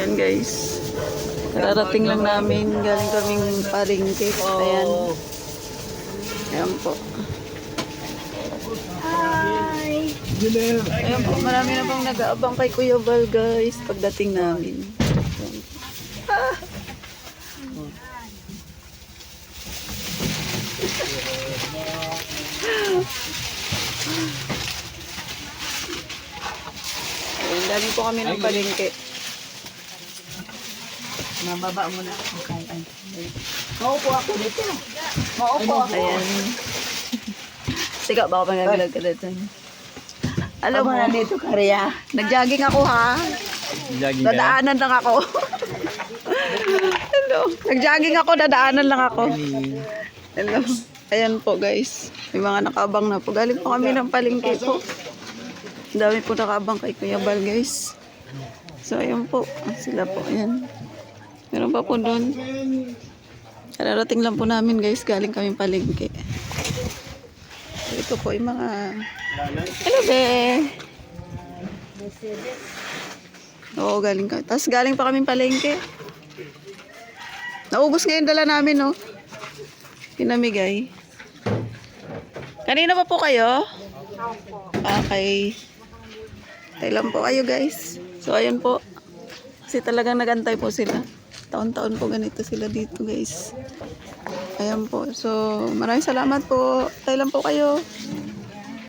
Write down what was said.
Ayan guys. Kararating lang namin. Galing kaming palengke. Ayan. Ayan po. Hi! Ayan po. Marami na pong nag-aabang kay Kuya Val guys. Pagdating namin. Ayan. Ah! Ayan, galing po kami ng palengke. Mababa mo na. Okay. Maupo ako dito. Maupo ako. Ayan. Siga, baka pangagalag ka dito. Alam mo, Dito Karya. nag-jogging ako ha. Dadaanan lang ako. Hello. Nag-jogging ako, dadaanan lang ako. Hello. Ayan po guys. May mga nakaabang na po. Galing po kami ng palengke po. Ang dami po nakaabang kay Kuya Val guys. So ayan po. Sila po. Ayan. Meron pa po doon. Kararating lang po namin guys. Galing kami palengke. Ito po yung mga... Hello be! Oo, galing kami. Tapos galing pa kami palengke. Naubos ngayon dala namin, no? Pinamigay. Kanina pa po kayo? Okay. Tayo lang po kayo, guys. So, ayun po. Kasi talagang nagantay po sila. Taon-taon po ganito sila dito, guys. Ayan po. So, maraming salamat po. Tayo lang po kayo.